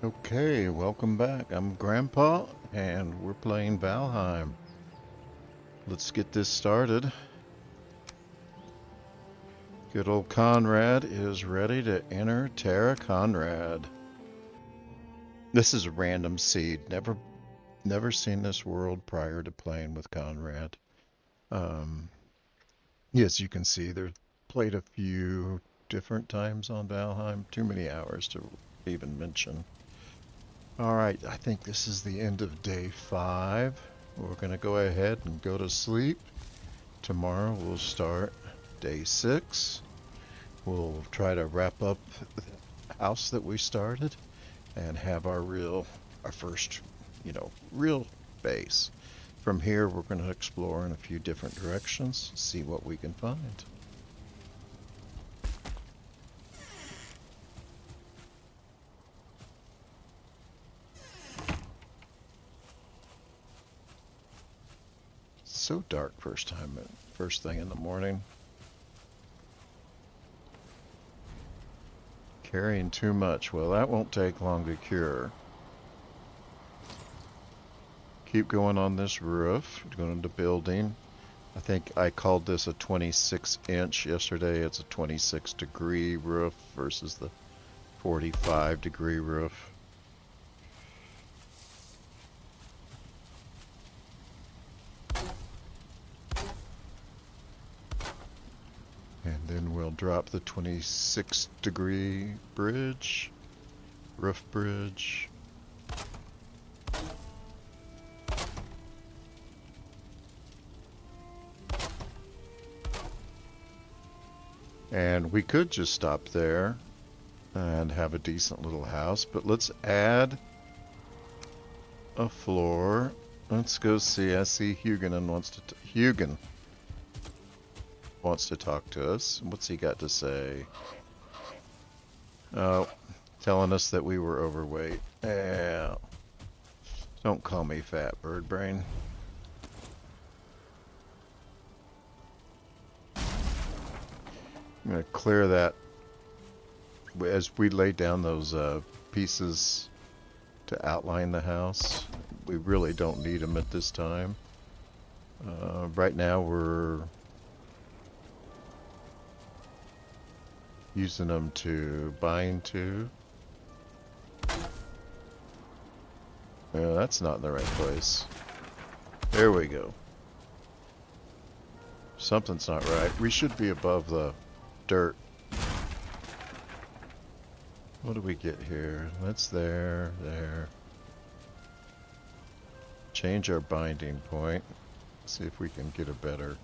Okay, welcome back. I'm Grandpa, and we're playing Valheim. Let's get this started. Good old Conrad is ready to enter Terra Conrad. This is a random seed. Never seen this world prior to playing with Conrad. Yes, you can see they've played a few different times on Valheim. Too many hours to even mention. Alright, I think this is the end of day 5. We're going to go ahead and go to sleep. Tomorrow we'll start day 6. We'll try to wrap up the house that we started and have our first, real base. From here we're going to explore in a few different directions, see what we can find. So dark first thing in the morning. Carrying too much. Well, that won't take long to cure. Keep going on this roof. Going into building. I think I called this a 26-inch yesterday. It's a 26-degree roof versus the 45-degree roof. And then we'll drop the 26-degree bridge, roof bridge. And we could just stop there and have a decent little house, but let's add a floor. Let's go see. I see Hugin wants to talk to us. What's he got to say? Oh, telling us that we were overweight. Yeah. Don't call me fat, bird brain. I'm going to clear that as we lay down those pieces to outline the house. We really don't need them at this time. Right now we're using them to bind to. Yeah, that's not in the right place. There we go. Something's not right. We should be above the dirt. What do we get here? That's there. Change our binding point. See if we can get a better.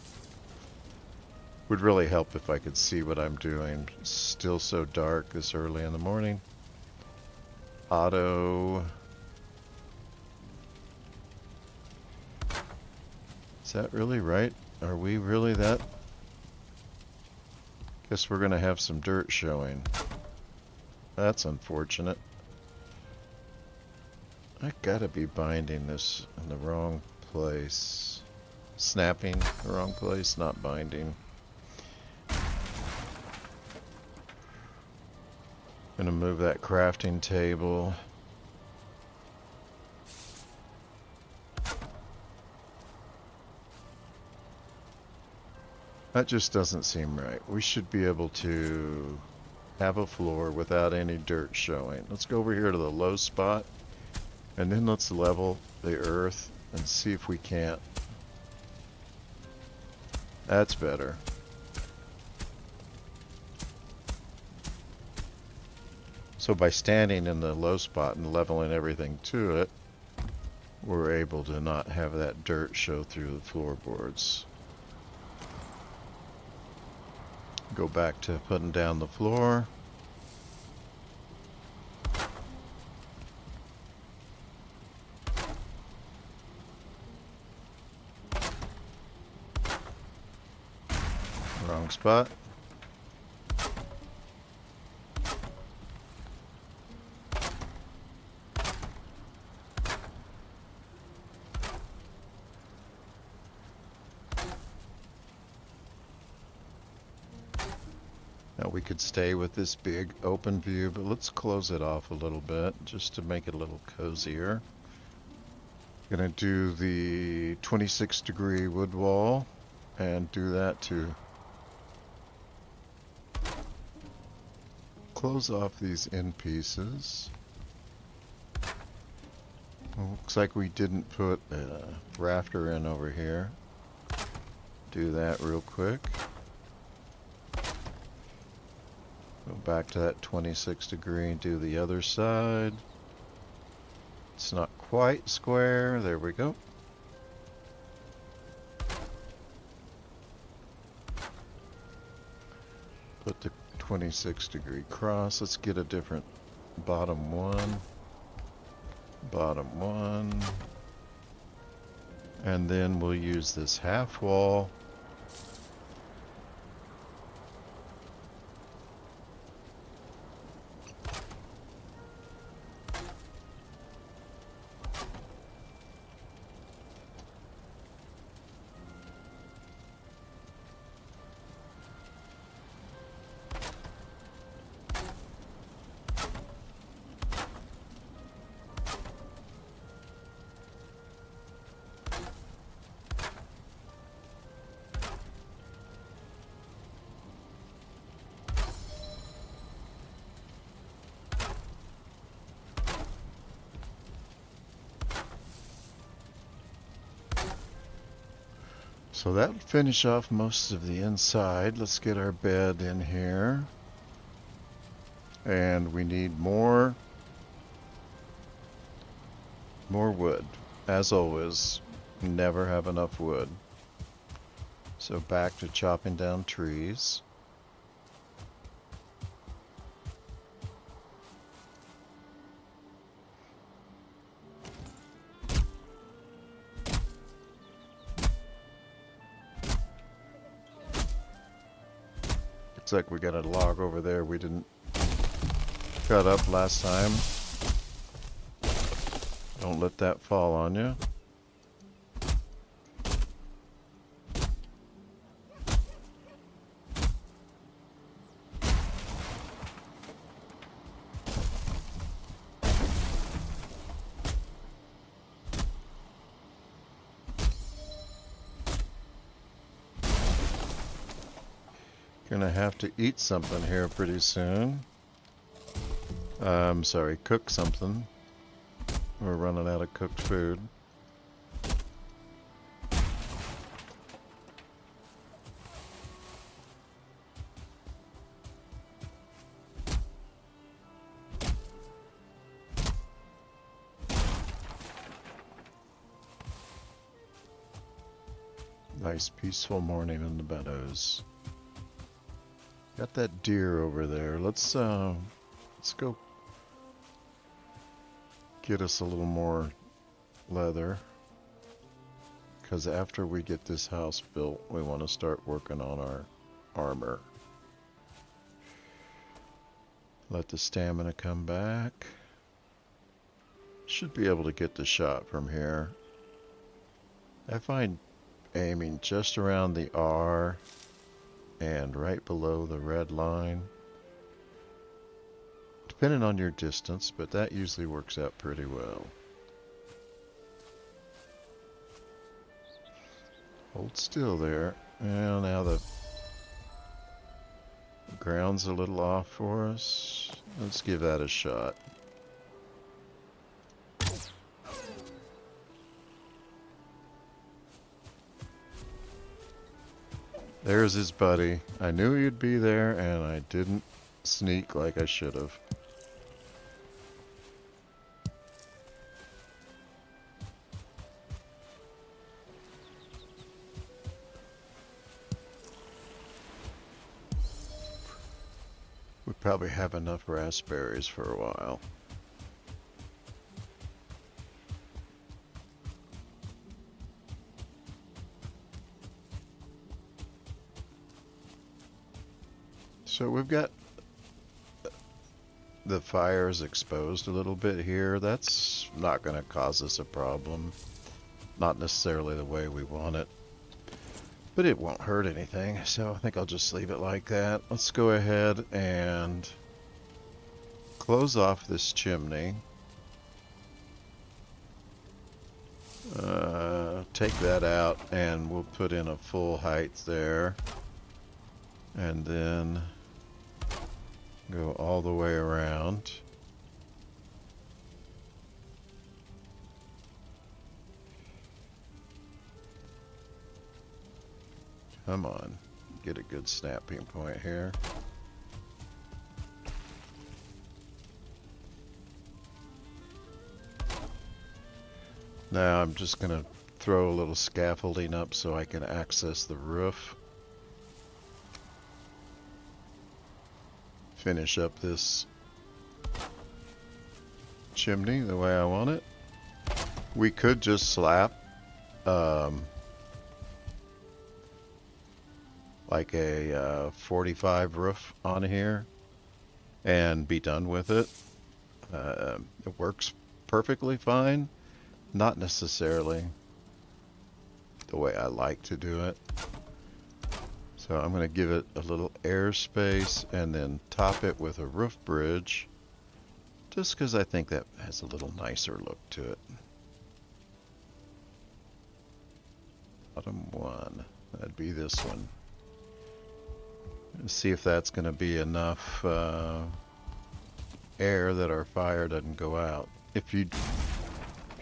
Would really help if I could see what I'm doing. Still so dark this early in the morning. Auto. Is that really right? Are we really that? Guess we're gonna have some dirt showing. That's unfortunate. I gotta be binding this in the wrong place. Snapping the wrong place, not binding. Gonna move that crafting table. That just doesn't seem right. We should be able to have a floor without any dirt showing. Let's go over here to the low spot and then let's level the earth and see if we can't. That's better. So by standing in the low spot and leveling everything to it, we're able to not have that dirt show through the floorboards. Go back to putting down the floor. Wrong spot. we could stay with this big open view, but let's close it off a little bit just to make it a little cozier. Gonna do the 26-degree wood wall and do that to close off these end pieces. Looks like we didn't put a rafter in over here. Do that real quick. Go back to that 26-degree and do the other side. It's not quite square. There we go. Put the 26-degree cross. Let's get a different bottom one. Bottom one. And then we'll use this half wall. So that'll finish off most of the inside. Let's get our bed in here. And we need more wood. As always, never have enough wood. So back to chopping down trees. Looks like we got a log over there we didn't cut up last time. Don't let that fall on you. Gonna have to eat something here pretty soon. Sorry, cook something. We're running out of cooked food. Nice peaceful morning in the meadows. Got that deer over there. Let's go get us a little more leather, because after we get this house built, we want to start working on our armor. Let the stamina come back. Should be able to get the shot from here. I find aiming just around the R and right below the red line, depending on your distance, but that usually works out pretty well. Hold still there. Well, now the ground's a little off for us. Let's give that a shot. There's his buddy. I knew he'd be there, and I didn't sneak like I should have. We probably have enough raspberries for a while. So we've got the fires exposed a little bit here. That's not going to cause us a problem. Not necessarily the way we want it. But it won't hurt anything, so I think I'll just leave it like that. Let's go ahead and close off this chimney. Take that out and we'll put in a full height there. And then go all the way around. Come on, get a good snapping point here. Now I'm just going to throw a little scaffolding up so I can access the roof. Finish up this chimney the way I want it. We could just slap like a 45 roof on here and be done with it. It works perfectly fine. Not necessarily the way I like to do it. So I'm going to give it a little airspace and then top it with a roof bridge, just because I think that has a little nicer look to it. Bottom one, that'd be this one. Let's see if that's going to be enough air that our fire doesn't go out. If you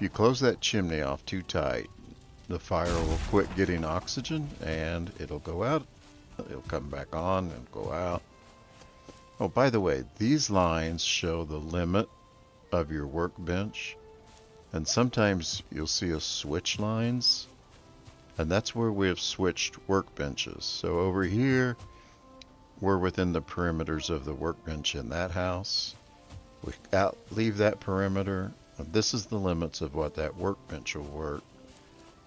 close that chimney off too tight, the fire will quit getting oxygen and it'll go out. It'll come back on and go out. Oh, by the way, these lines show the limit of your workbench. And sometimes you'll see us switch lines. And that's where we have switched workbenches. So over here, we're within the perimeters of the workbench in that house. We leave that perimeter. This is the limits of what that workbench will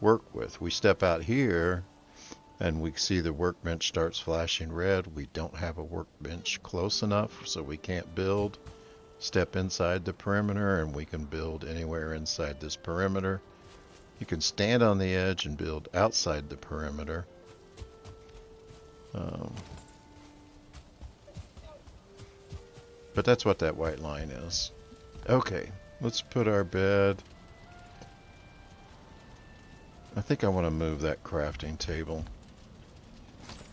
work with. We step out here and we see the workbench starts flashing red. We don't have a workbench close enough, so we can't build. Step inside the perimeter and we can build anywhere inside this perimeter. You can stand on the edge and build outside the perimeter. But that's what that white line is. Okay. Let's put our bed. I think I want to move that crafting table.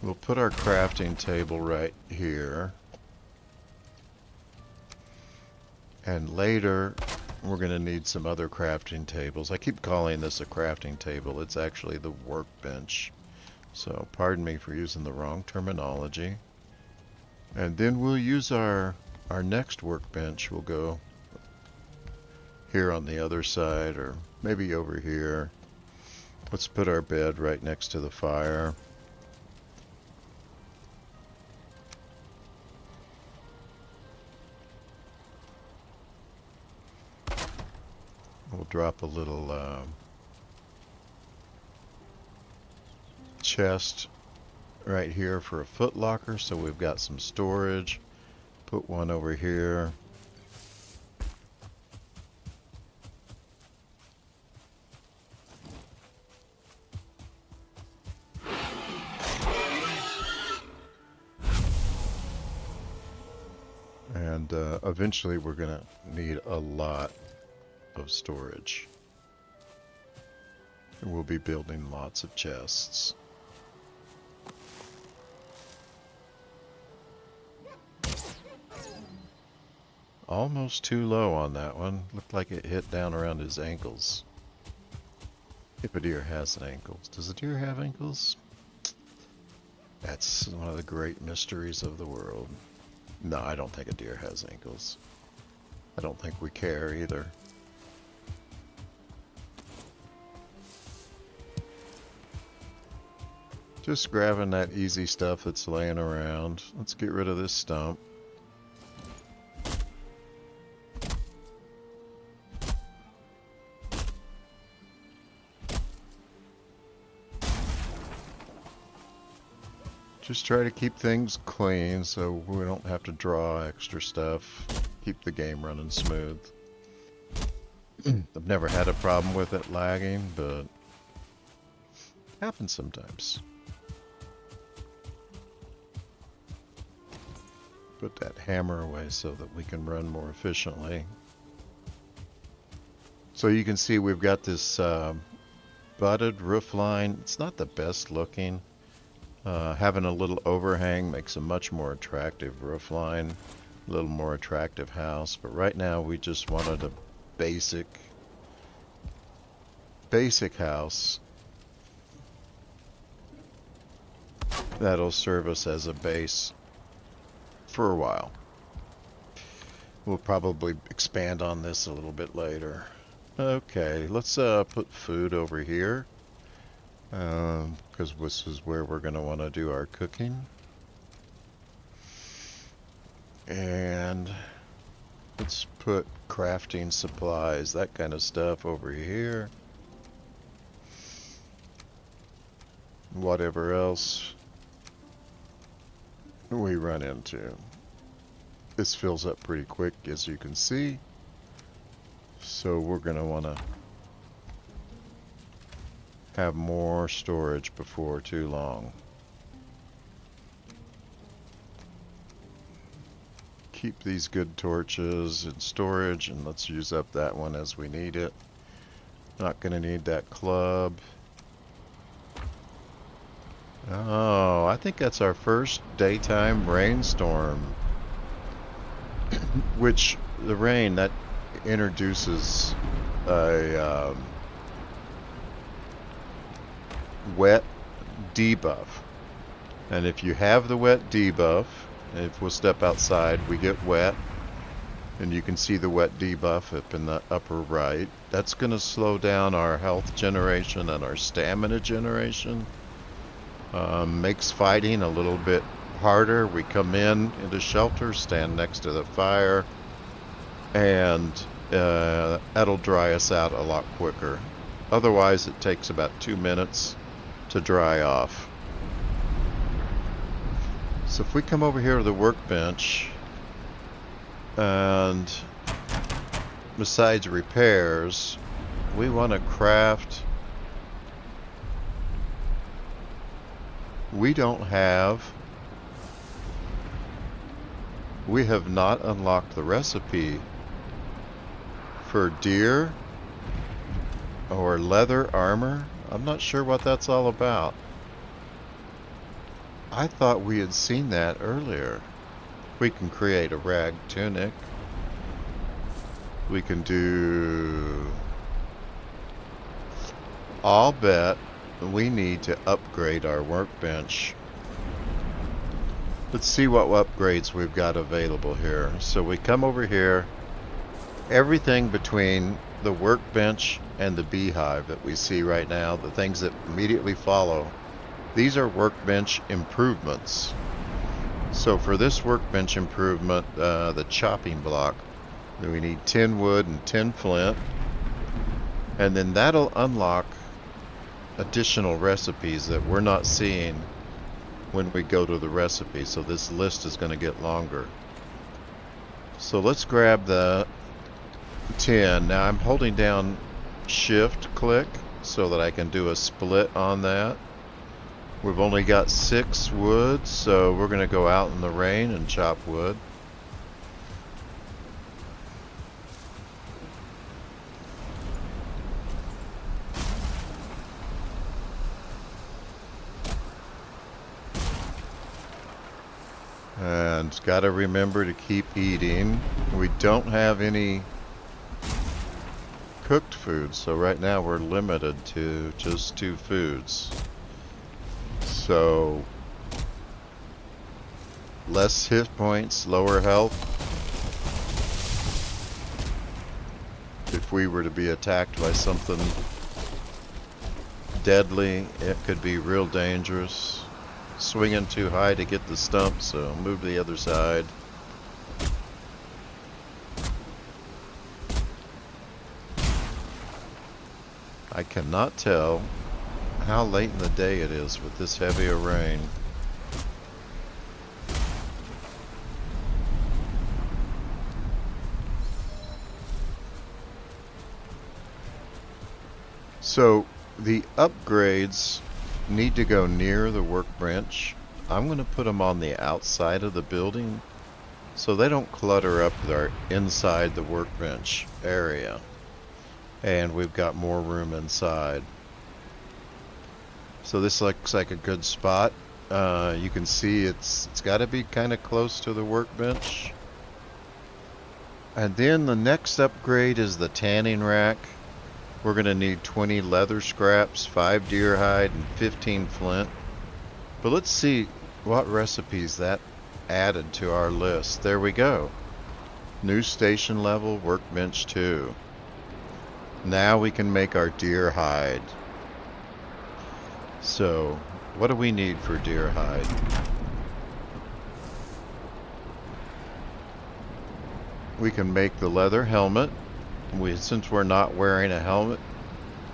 We'll put our crafting table right here. And later, we're going to need some other crafting tables. I keep calling this a crafting table. It's actually the workbench. So pardon me for using the wrong terminology. And then we'll use our next workbench. We'll go here on the other side, or maybe over here. Let's put our bed right next to the fire. We'll drop a little chest right here for a foot locker, so we've got some storage. Put one over here. And eventually we're going to need a lot of storage. And we'll be building lots of chests. Almost too low on that one. Looked like it hit down around his ankles. If a deer has ankles. Does a deer have ankles? That's one of the great mysteries of the world. No, I don't think a deer has ankles. I don't think we care either. Just grabbing that easy stuff that's laying around. Let's get rid of this stump. Just try to keep things clean so we don't have to draw extra stuff. Keep the game running smooth. I've never had a problem with it lagging, but it happens sometimes. Put that hammer away so that we can run more efficiently. So you can see we've got this butted roof line. It's not the best looking. Having a little overhang makes a much more attractive roof line, a little more attractive house. But right now we just wanted a basic house that'll serve us as a base for a while. We'll probably expand on this a little bit later. Okay, let's put food over here, because this is where we're going to want to do our cooking. And let's put crafting supplies, that kind of stuff over here. Whatever else we run into. This fills up pretty quick, as you can see. So we're going to want to have more storage before too long. Keep these good torches in storage, and let's use up that one as we need it. Not going to need that club. Oh, I think that's our first daytime rainstorm. Which, the rain, that introduces a wet debuff. And if you have the wet debuff, if we'll step outside, we get wet. And you can see the wet debuff up in the upper right. That's going to slow down our health generation and our stamina generation. Makes fighting a little bit harder. We come into shelter, stand next to the fire, and that'll dry us out a lot quicker. Otherwise, it takes about 2 minutes to dry off. So if we come over here to the workbench, and besides repairs, we want to craft. We have not unlocked the recipe for deer or leather armor. I'm not sure what that's all about. I thought we had seen that earlier. We can create a rag tunic. We can do... I'll bet we need to upgrade our workbench. Let's see what upgrades we've got available here. So we come over here. Everything between the workbench and the beehive that we see right now, the things that immediately follow, these are workbench improvements. So for this workbench improvement, the chopping block, we need 10 wood and 10 flint. And then that'll unlock additional recipes that we're not seeing when we go to the recipe. So this list is going to get longer. So let's grab the 10. Now I'm holding down shift click so that I can do a split on that. We've only got 6 wood, so we're going to go out in the rain and chop wood. And got to remember to keep eating. We don't have any cooked food, so right now we're limited to just 2 foods. So less hit points, lower health. If we were to be attacked by something deadly, it could be real dangerous. Swinging too high to get the stump, so move to the other side. I cannot tell how late in the day it is with this heavy of rain. So the upgrades need to go near the workbench. I'm going to put them on the outside of the building so they don't clutter up their inside the workbench area. And we've got more room inside. So this looks like a good spot. You can see it's got to be kind of close to the workbench. And then the next upgrade is the tanning rack. We're going to need 20 leather scraps, 5 deer hide, and 15 flint. But let's see what recipes that added to our list. There we go. New station level, workbench 2. Now we can make our deer hide. So, what do we need for deer hide? We can make the leather helmet. Since we're not wearing a helmet.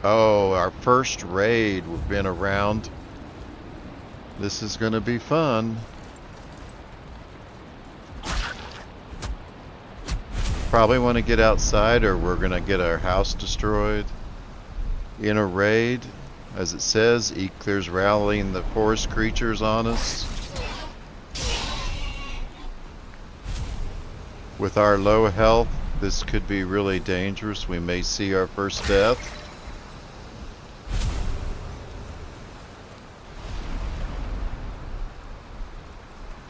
Oh, our first raid. We've been around. This is going to be fun. Probably want to get outside or we're going to get our house destroyed. In a raid, as it says, there's rallying the forest creatures on us. With our low health, this could be really dangerous. We may see our first death.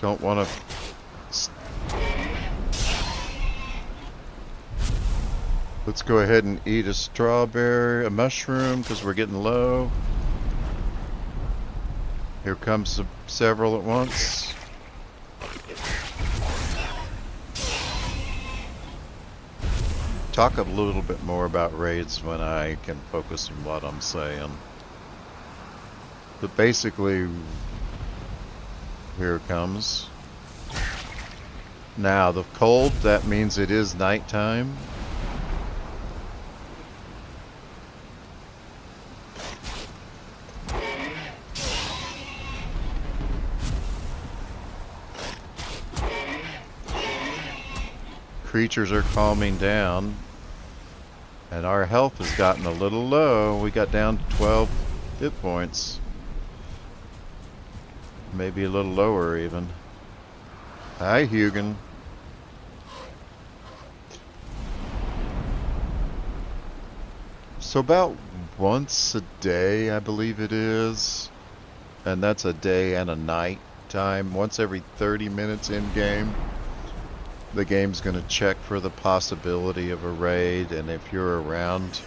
Don't want to... Let's go ahead and eat a mushroom, because we're getting low. Here comes several at once. Talk a little bit more about raids when I can focus on what I'm saying. But basically, here it comes. Now, the cold, that means it is nighttime. Creatures are calming down, and our health has gotten a little low. We got down to 12 hit points, maybe a little lower even. Hi, Hugin. So about once a day, I believe it is, and that's a day and a night time. Once every 30 minutes in game. The game's going to check for the possibility of a raid, and if you're around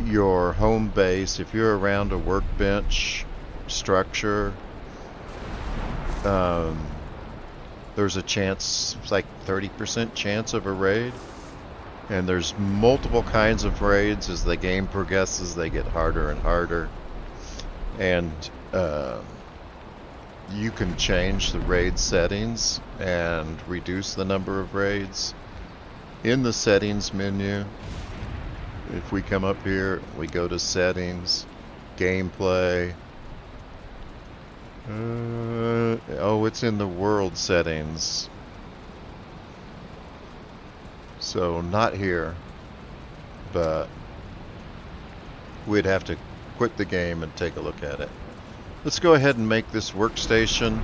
your home base, if you're around a workbench structure, there's a chance, it's like 30% chance of a raid. And there's multiple kinds of raids. As the game progresses, they get harder and harder. And you can change the raid settings and reduce the number of raids in the settings menu. If we come up here, we go to settings, gameplay. Oh, it's in the world settings. So not here, but we'd have to quit the game and take a look at it. Let's go ahead and make this workstation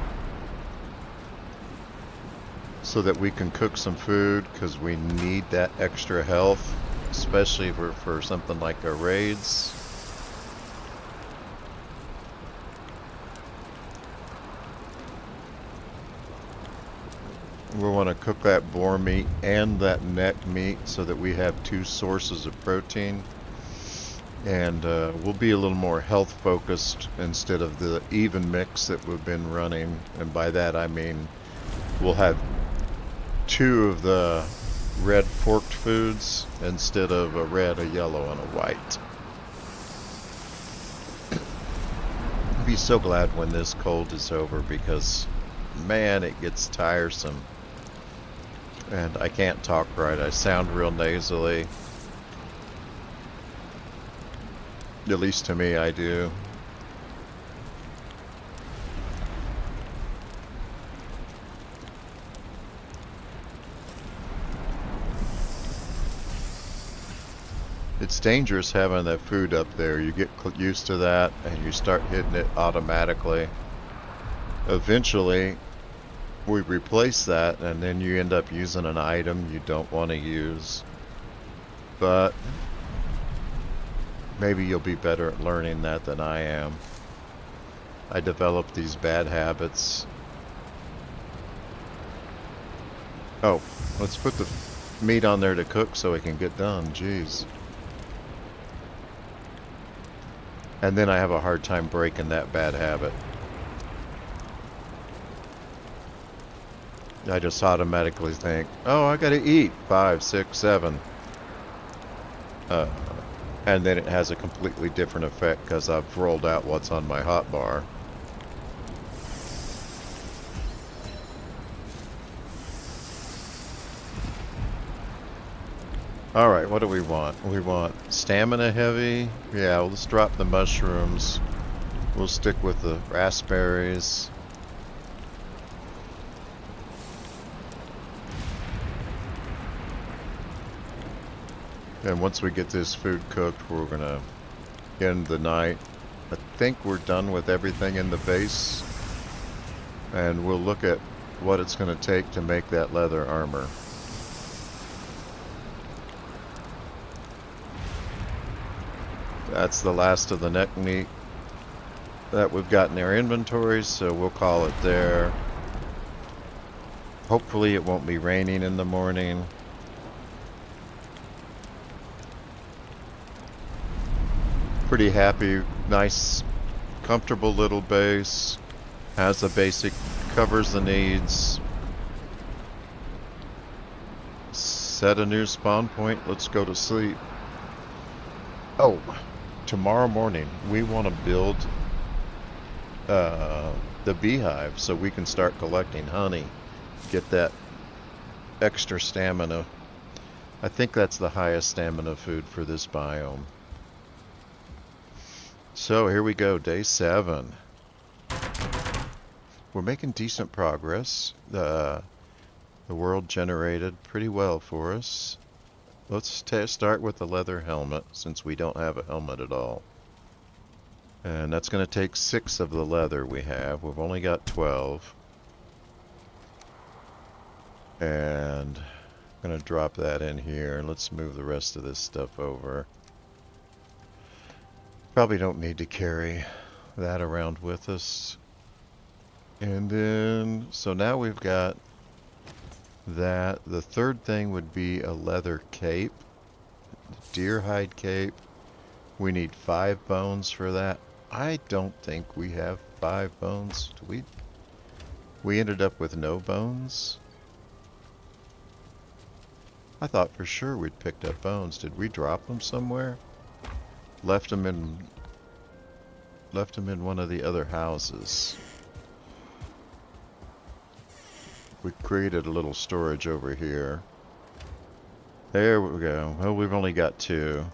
so that we can cook some food, because we need that extra health, especially for something like our raids. We want to cook that boar meat and that neck meat so that we have 2 sources of protein. And we'll be a little more health focused instead of the even mix that we've been running. And by that I mean we'll have 2 of the red forked foods instead of a red, a yellow, and a white. I'll be so glad when this cold is over, because man, it gets tiresome. And I can't talk right. I sound real nasally. At least to me, I do. It's dangerous having that food up there. You get used to that and you start hitting it automatically. Eventually, we replace that, and then you end up using an item you don't want to use. But maybe you'll be better at learning that than I am. I developed these bad habits. Oh, let's put the meat on there to cook so it can get done. Jeez. And then I have a hard time breaking that bad habit. I just automatically think, oh, I gotta eat 5, 6, 7. And then it has a completely different effect because I've rolled out what's on my hot bar. Alright, what do we want? We want stamina heavy. Yeah, well, let's drop the mushrooms. We'll stick with the raspberries. And once we get this food cooked, we're gonna end the night. I think we're done with everything in the base. And we'll look at what it's gonna take to make that leather armor. That's the last of the neck meat that we've got in our inventories, so we'll call it there. Hopefully it won't be raining in the morning. Pretty happy, nice, comfortable little base. Has the basic, covers the needs. Set a new spawn point, let's go to sleep. Oh, tomorrow morning we want to build the beehive so we can start collecting honey. Get that extra stamina. I think that's the highest stamina food for this biome. So here we go, day 7. We're making decent progress. The world generated pretty well for us. Let's start with the leather helmet, since we don't have a helmet at all. And that's going to take 6 of the leather we have. We've only got 12. And I'm going to drop that in here. Let's move the rest of this stuff over. Probably don't need to carry that around with us. And then, so now we've got that. The third thing would be a leather cape. Deer hide cape. We need 5 bones for that. I don't think we have 5 bones. Do we? We ended up with no bones. I thought for sure we'd picked up bones. Did we drop them somewhere? Left them in one of the other houses. We created a little storage over here. There we go. Well, we've only got 2.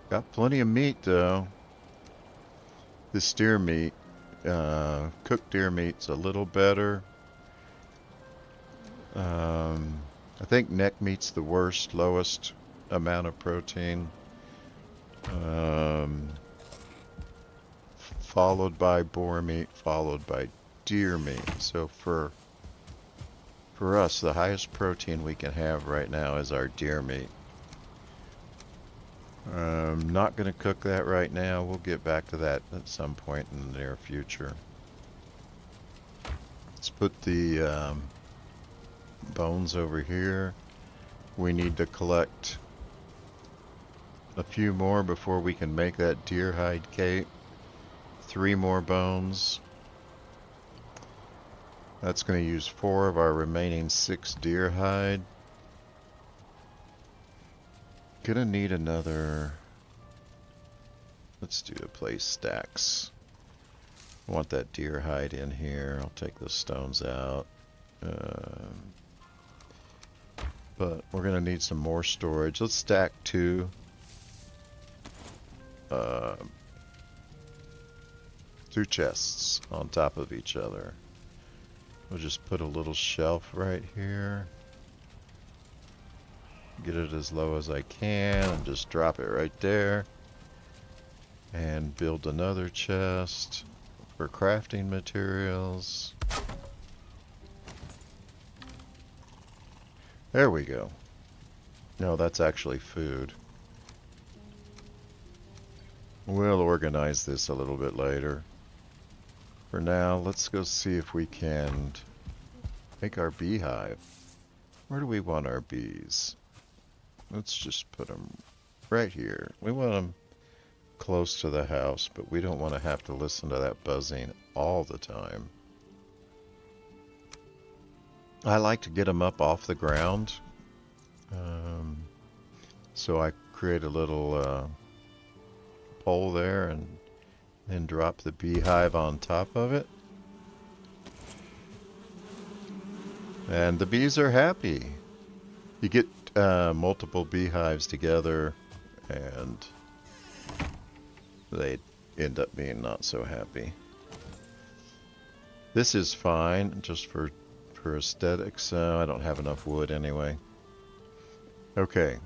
Got plenty of meat though. This deer meat, cooked deer meat's a little better. I think neck meat's the worst, lowest amount of protein. Followed by boar meat, followed by deer meat. So for us, the highest protein we can have right now is our deer meat. I'm not going to cook that right now. We'll get back to that at some point in the near future. Let's put the bones over here. We need to collect a few more before we can make that deer hide cape. 3 more bones. That's going to use 4 of our remaining 6 deer hide. Gonna need another. Let's do a place stacks. I want that deer hide in here. I'll take those stones out. But we're gonna need some more storage. Let's stack 2. 2 chests on top of each other. We'll just put a little shelf right here. Get it as low as I can and just drop it right there. And build another chest for crafting materials. There we go. No, that's actually food. We'll organize this a little bit later. For now, let's go see if we can make our beehive. Where do we want our bees? Let's just put them right here. We want them close to the house, but we don't want to have to listen to that buzzing all the time. I like to get them up off the ground. So I create a little pole there and then drop the beehive on top of it. And the bees are happy. You get multiple beehives together and they end up being not so happy. This is fine just for aesthetics. I don't have enough wood anyway. Okay,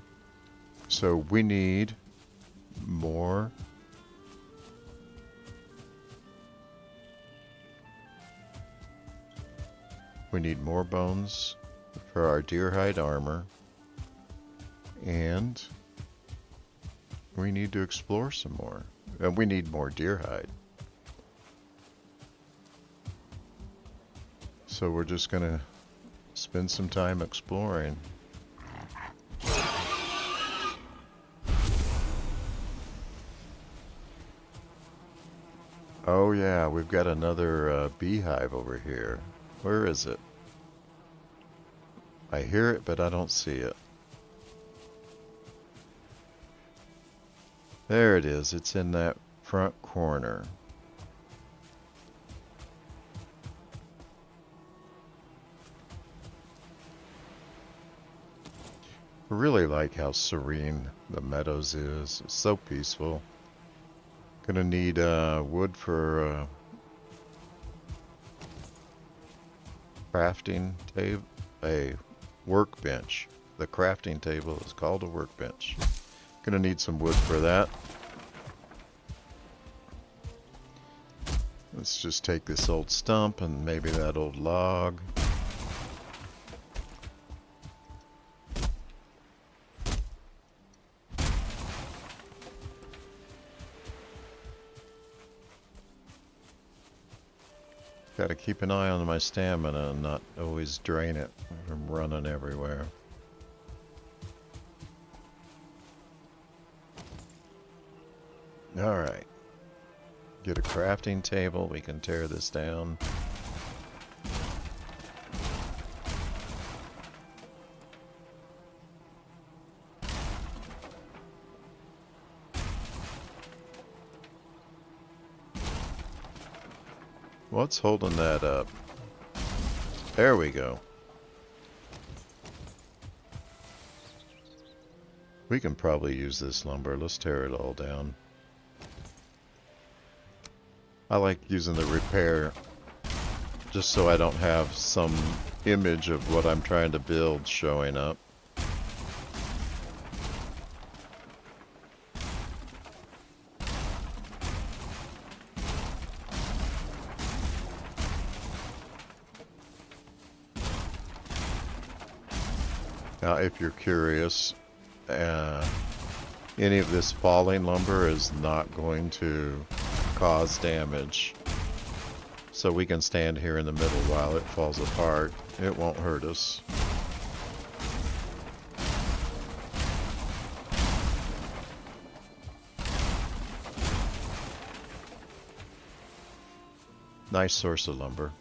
so we need more. We need more bones for our deer hide armor. And we need to explore some more. And we need more deer hide. So we're just gonna spend some time exploring. Oh yeah, we've got another beehive over here. Where is it? I hear it, but I don't see it. There it is. It's in that front corner. I really like how serene the meadows is. It's so peaceful. Gonna need wood for crafting table, a workbench. The crafting table is called a workbench. Gonna need some wood for that. Let's just take this old stump and maybe that old log. Gotta keep an eye on my stamina and not always drain it from running everywhere. Alright. Get a crafting table, we can tear this down. What's holding that up? There we go. We can probably use this lumber. Let's tear it all down. I like using the repair just so I don't have some image of what I'm trying to build showing up. Now, if you're curious, any of this falling lumber is not going to cause damage. So we can stand here in the middle while it falls apart. It won't hurt us. Nice source of lumber.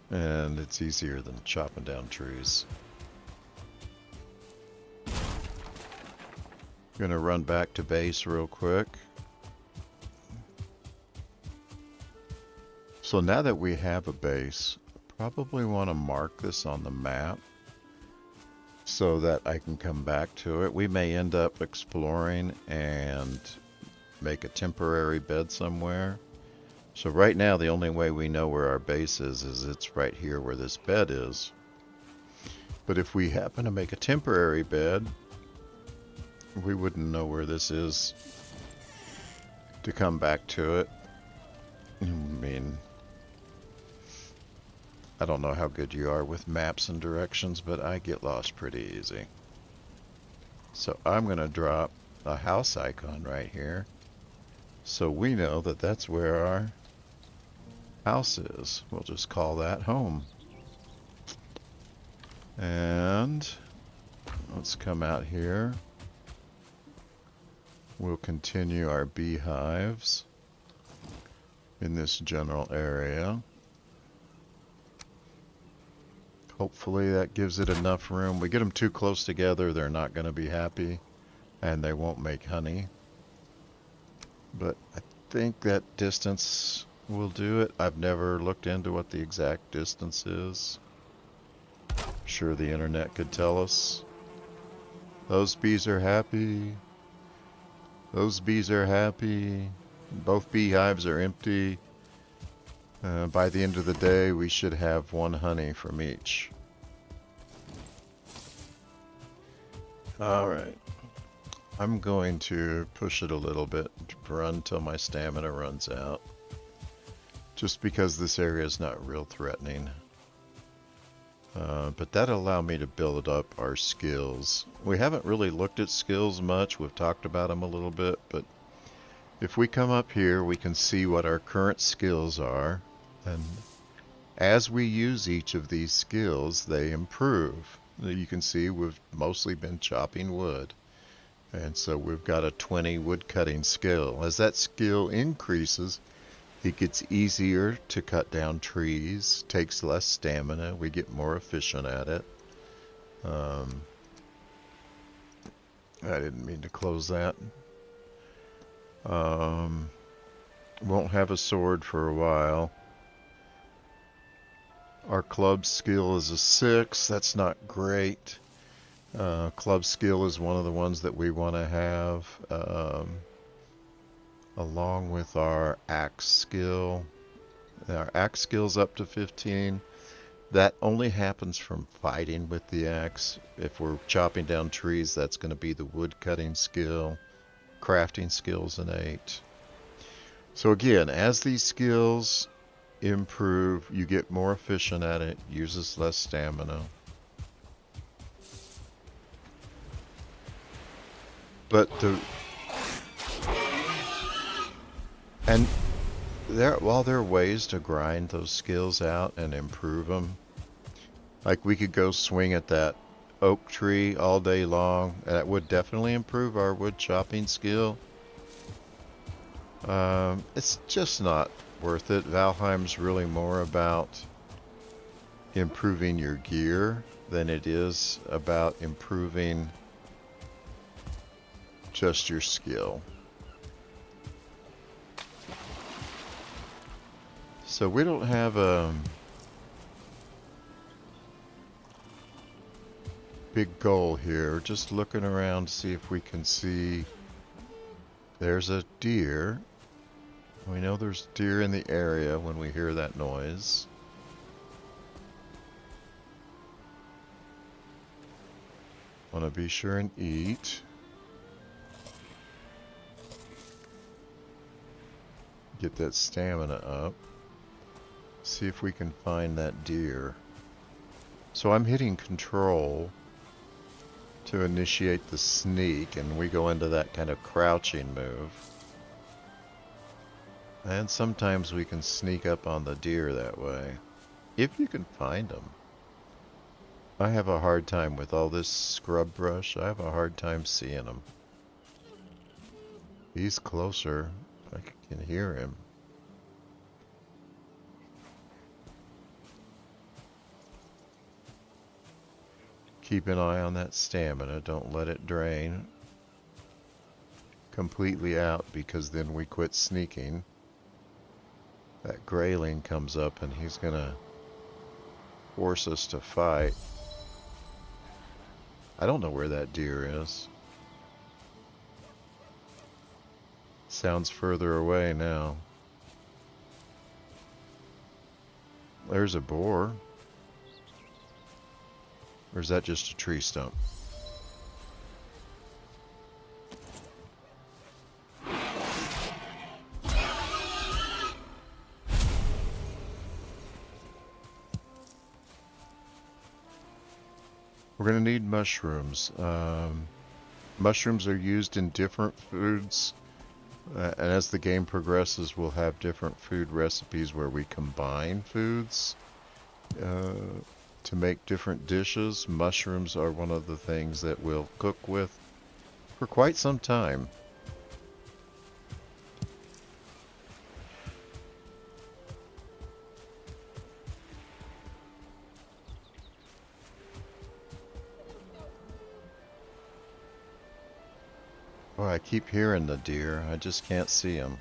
And it's easier than chopping down trees. Gonna run back to base real quick. So now that we have a base, probably want to mark this on the map so that I can come back to it. We may end up exploring and make a temporary bed somewhere. So right now the only way we know where our base is it's right here where this bed is. But if we happen to make a temporary bed, we wouldn't know where this is to come back to it. I mean, I don't know how good you are with maps and directions, but I get lost pretty easy. So I'm going to drop a house icon right here, so we know that that's where our house is. We'll just call that home. And let's come out here. We'll continue our beehives in this general area. Hopefully that gives it enough room. We get them too close together, they're not going to be happy, and they won't make honey. But I think that distance will do it. I've never looked into what the exact distance is. I'm sure the internet could tell us. Those bees are happy. Those bees are happy. Both beehives are empty. By the end of the day, we should have 1 honey from each. Alright. I'm going to push it a little bit, run till my stamina runs out. Just because this area is not real threatening. But that'll allow me to build up our skills. We haven't really looked at skills much. We've talked about them a little bit, but if we come up here, we can see what our current skills are. And as we use each of these skills, they improve. You can see we've mostly been chopping wood. And so we've got a 20 wood cutting skill. As that skill increases, it gets easier to cut down trees, takes less stamina, we get more efficient at it. I didn't mean to close that. Won't have a sword for a while. Our club skill is a 6. That's not great. Club skill is one of the ones that we want to have, along with our axe skill. Our axe skill's up to 15. That only happens from fighting with the axe. If we're chopping down trees, that's going to be the wood cutting skill. Crafting skill's an 8. So again, as these skills improve, you get more efficient at it, uses less stamina. But while there are ways to grind those skills out and improve them, like we could go swing at that oak tree all day long. That would definitely improve our wood chopping skill. It's just not worth it. Valheim's really more about improving your gear than it is about improving just your skill. So we don't have a big goal here. Just looking around to see if we can see. There's a deer. We know there's deer in the area when we hear that noise. Want to be sure and eat. Get that stamina up. See if we can find that deer. So I'm hitting control to initiate the sneak, and we go into that kind of crouching move. And sometimes we can sneak up on the deer that way, if you can find them. I have a hard time with all this scrub brush. I have a hard time seeing them. He's closer. I can hear him. Keep an eye on that stamina. Don't let it drain completely out, because then we quit sneaking. That grayling comes up and he's gonna force us to fight. I don't know where that deer is. Sounds further away now. There's a boar. Or is that just a tree stump? We're going to need mushrooms. Mushrooms are used in different foods. And as the game progresses, we'll have different food recipes where we combine foods to make different dishes. Mushrooms are one of the things that we'll cook with for quite some time. Oh, I keep hearing the deer. I just can't see them.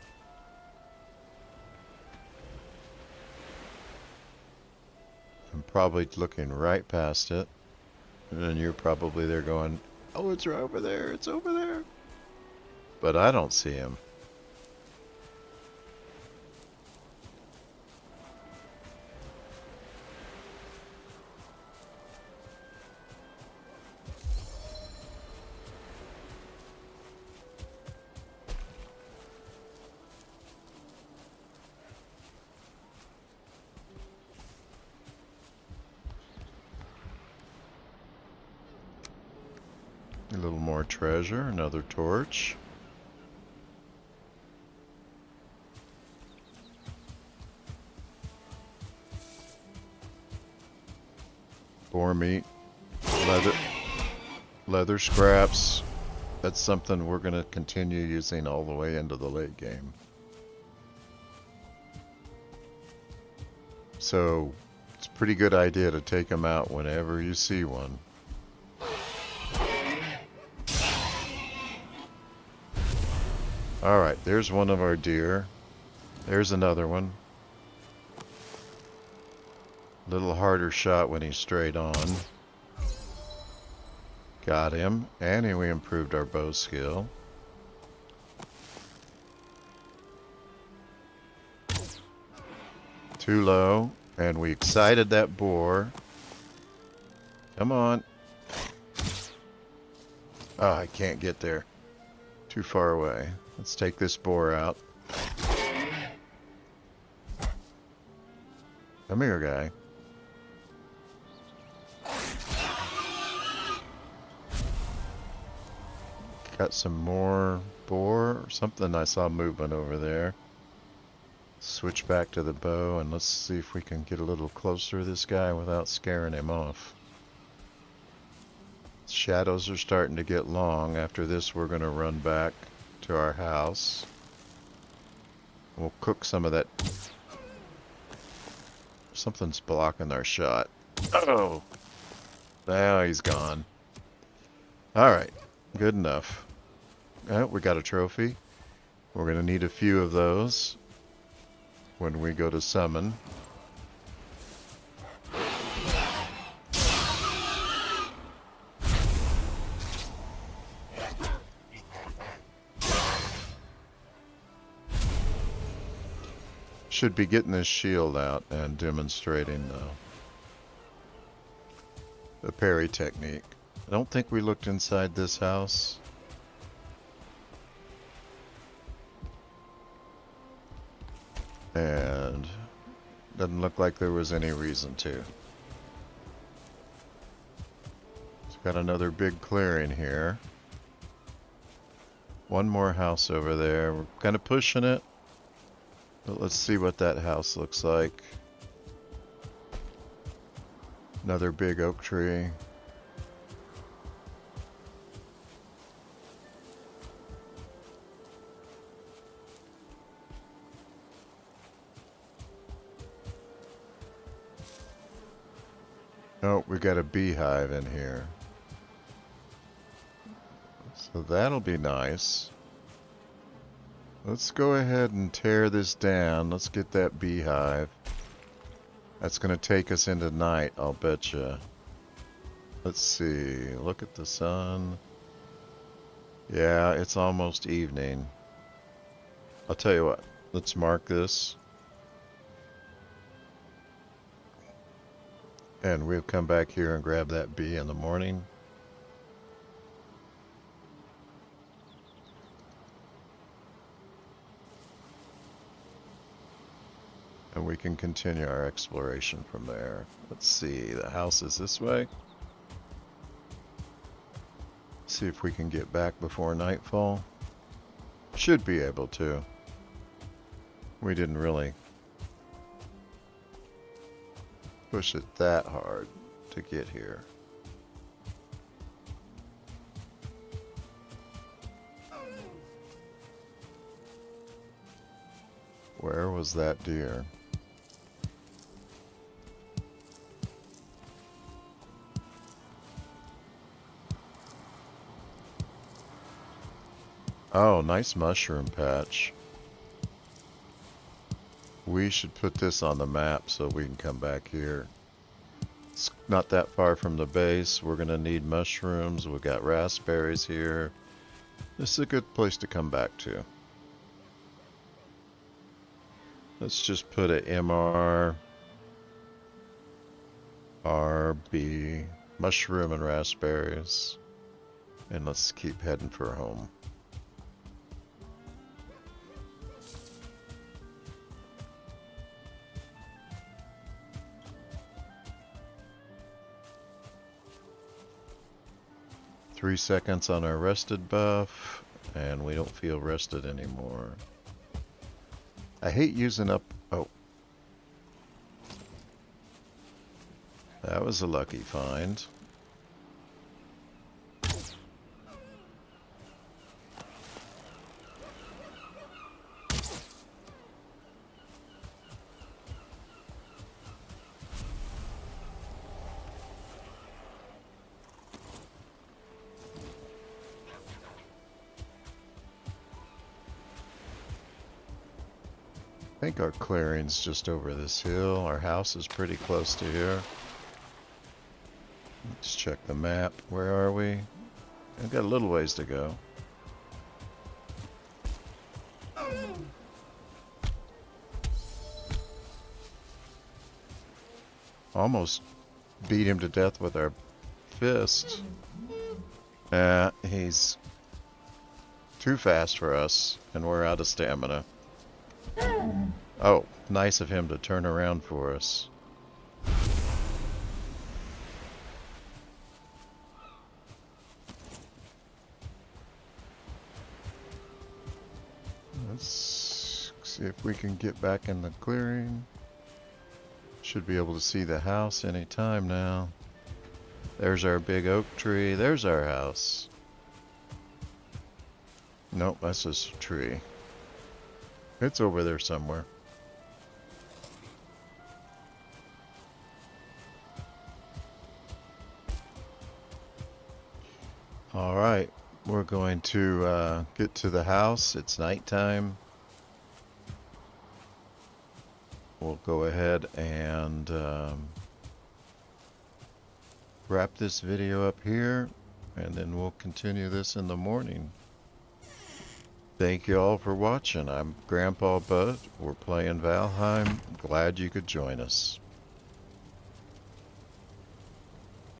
I'm probably looking right past it. And then you're probably there going, oh, it's right over there. It's over there. But I don't see him. A little more treasure, another torch. Boar meat, leather scraps. That's something we're going to continue using all the way into the late game. So it's a pretty good idea to take them out whenever you see one. Alright, there's one of our deer. There's another one. Little harder shot when he's straight on. Got him. And we improved our bow skill. Too low. And we excited that boar. Come on. Oh, I can't get there. Too far away. Let's take this boar out. Come here, guy. Got some more boar or something I saw movement over there. Switch back to the bow and let's see if we can get a little closer to this guy without scaring him off. Shadows are starting to get long. After this, we're going to run back to our house. We'll cook some of that. Something's blocking our shot. Oh! Now he's gone. Alright. Good enough. Oh, we got a trophy. We're going to need a few of those when we go to summon. Should be getting this shield out and demonstrating the parry technique. I don't think we looked inside this house. And doesn't look like there was any reason to. It's got another big clearing here. One more house over there. We're kind of pushing it. But let's see what that house looks like. Another big oak tree. Oh, we got a beehive in here. So that'll be nice. Let's go ahead and tear this down. Let's get that beehive. That's going to take us into night, I'll betcha. Let's see. Look at the sun. Yeah, it's almost evening. I'll tell you what. Let's mark this. And we'll come back here and grab that bee in the morning. And we can continue our exploration from there. Let's see, the house is this way. See if we can get back before nightfall. Should be able to. We didn't really push it that hard to get here. Where was that deer? Oh, nice mushroom patch. We should put this on the map so we can come back here. It's not that far from the base. We're gonna need mushrooms. We've got raspberries here. This is a good place to come back to. Let's just put a MR, RB, mushroom and raspberries. And let's keep heading for home. Three seconds on our rested buff, and we don't feel rested anymore. I hate using up... Oh. That was a lucky find. I think our clearing's just over this hill. Our house is pretty close to here. Let's check the map. Where are we? We've got a little ways to go. Almost beat him to death with our fist. He's too fast for us, and we're out of stamina. Oh, nice of him to turn around for us. Let's see if we can get back in the clearing. Should be able to see the house any time now. There's our big oak tree. There's our house. Nope, that's just a tree. It's over there somewhere. All right, we're going to get to the house. It's nighttime. We'll go ahead and wrap this video up here, and then we'll continue this in the morning. Thank you all for watching. I'm Grandpa Bud. We're playing Valheim. Glad you could join us.